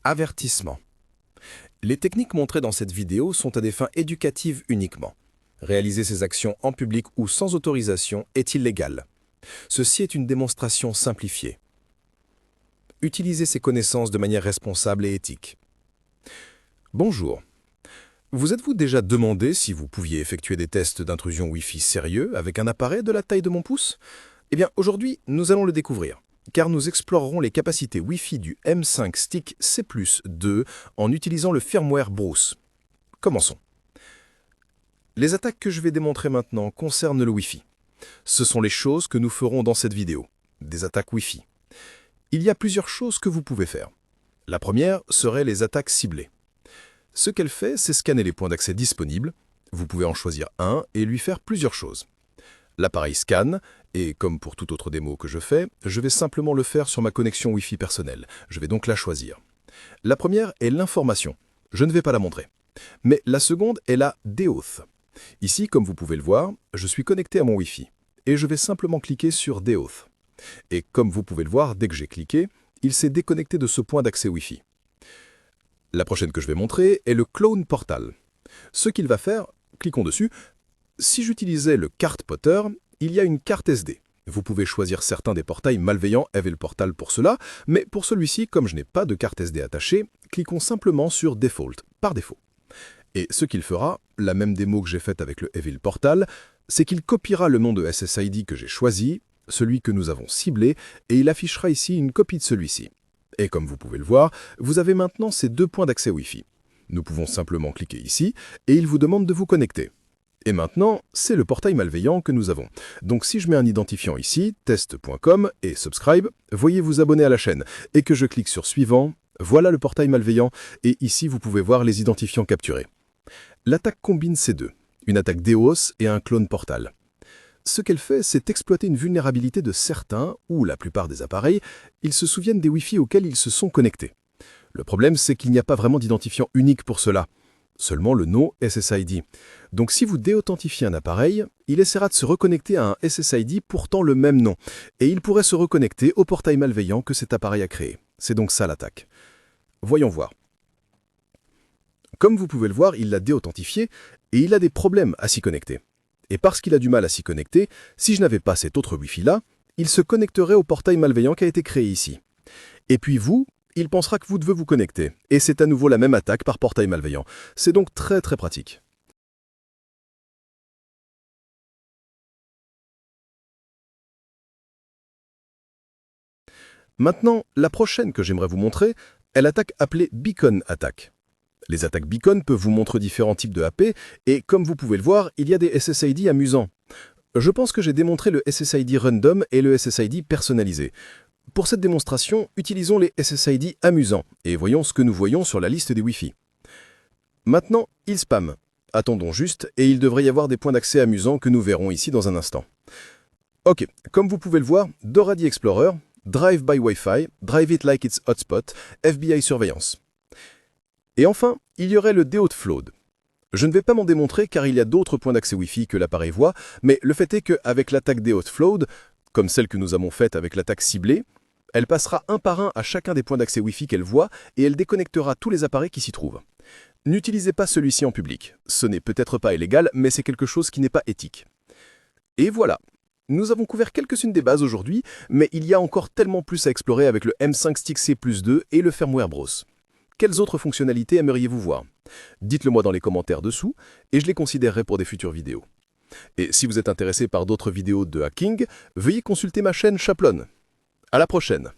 Avertissement. Les techniques montrées dans cette vidéo sont à des fins éducatives uniquement. Réaliser ces actions en public ou sans autorisation est illégal. Ceci est une démonstration simplifiée. Utilisez ces connaissances de manière responsable et éthique. Bonjour. Vous êtes-vous déjà demandé si vous pouviez effectuer des tests d'intrusion Wi-Fi sérieux avec un appareil de la taille de mon pouce? Eh bien, aujourd'hui, nous allons le découvrir, car nous explorerons les capacités Wi-Fi du M5 Stick C+2 en utilisant le firmware Bruce. Commençons. Les attaques que je vais démontrer maintenant concernent le Wi-Fi. Ce sont les choses que nous ferons dans cette vidéo, des attaques Wi-Fi. Il y a plusieurs choses que vous pouvez faire. La première serait les attaques ciblées. Ce qu'elle fait, c'est scanner les points d'accès disponibles. Vous pouvez en choisir un et lui faire plusieurs choses. L'appareil scanne, et comme pour toute autre démo que je fais, je vais simplement le faire sur ma connexion Wi-Fi personnelle. Je vais donc la choisir. La première est l'information. Je ne vais pas la montrer. Mais la seconde est la Deauth. Ici, comme vous pouvez le voir, je suis connecté à mon Wi-Fi. Et je vais simplement cliquer sur Deauth. Et comme vous pouvez le voir, dès que j'ai cliqué, il s'est déconnecté de ce point d'accès Wi-Fi. La prochaine que je vais montrer est le Clone Portal. Ce qu'il va faire, cliquons dessus. Si j'utilisais le Cart Potter, il y a une carte SD. Vous pouvez choisir certains des portails malveillants Evil Portal pour cela, mais pour celui-ci, comme je n'ai pas de carte SD attachée, cliquons simplement sur Default, par défaut. Et ce qu'il fera, la même démo que j'ai faite avec le Evil Portal, c'est qu'il copiera le nom de SSID que j'ai choisi, celui que nous avons ciblé, et il affichera ici une copie de celui-ci. Et comme vous pouvez le voir, vous avez maintenant ces deux points d'accès Wi-Fi. Nous pouvons simplement cliquer ici, et il vous demande de vous connecter. Et maintenant, c'est le portail malveillant que nous avons. Donc si je mets un identifiant ici, test.com, et subscribe, voyez vous abonner à la chaîne, et que je clique sur suivant, voilà le portail malveillant, et ici vous pouvez voir les identifiants capturés. L'attaque combine ces deux, une attaque DOS et un clone portal. Ce qu'elle fait, c'est exploiter une vulnérabilité de certains, ou la plupart des appareils, ils se souviennent des Wi-Fi auxquels ils se sont connectés. Le problème, c'est qu'il n'y a pas vraiment d'identifiant unique pour cela, seulement le nom SSID. Donc si vous déauthentifiez un appareil, il essaiera de se reconnecter à un SSID portant le même nom, et il pourrait se reconnecter au portail malveillant que cet appareil a créé. C'est donc ça l'attaque. Voyons voir. Comme vous pouvez le voir, il l'a déauthentifié, et il a des problèmes à s'y connecter. Et parce qu'il a du mal à s'y connecter, si je n'avais pas cet autre Wi-Fi-là, il se connecterait au portail malveillant qui a été créé ici. Et puis vous, il pensera que vous devez vous connecter. Et c'est à nouveau la même attaque par portail malveillant. C'est donc très pratique. Maintenant, la prochaine que j'aimerais vous montrer est l'attaque appelée Beacon Attack. Les attaques Beacon peuvent vous montrer différents types de AP, et comme vous pouvez le voir, il y a des SSID amusants. Je pense que j'ai démontré le SSID Random et le SSID personnalisé. Pour cette démonstration, utilisons les SSID amusants, et voyons ce que nous voyons sur la liste des Wi-Fi. Maintenant, il spam. Attendons juste, et il devrait y avoir des points d'accès amusants que nous verrons ici dans un instant. Ok, comme vous pouvez le voir, Dora the Explorer, Drive by Wi-Fi, Drive it like it's hotspot, FBI surveillance. Et enfin, il y aurait le Deauth Flood. Je ne vais pas m'en démontrer car il y a d'autres points d'accès Wi-Fi que l'appareil voit, mais le fait est qu'avec l'attaque Deauth Flood, comme celle que nous avons faite avec l'attaque ciblée, elle passera un par un à chacun des points d'accès Wi-Fi qu'elle voit et elle déconnectera tous les appareils qui s'y trouvent. N'utilisez pas celui-ci en public. Ce n'est peut-être pas illégal, mais c'est quelque chose qui n'est pas éthique. Et voilà. Nous avons couvert quelques-unes des bases aujourd'hui, mais il y a encore tellement plus à explorer avec le M5 Stick C+2 et le firmware Bruce. Quelles autres fonctionnalités aimeriez-vous voir? Dites-le moi dans les commentaires dessous, et je les considérerai pour des futures vidéos. Et si vous êtes intéressé par d'autres vidéos de hacking, veuillez consulter ma chaîne Chaplon. À la prochaine!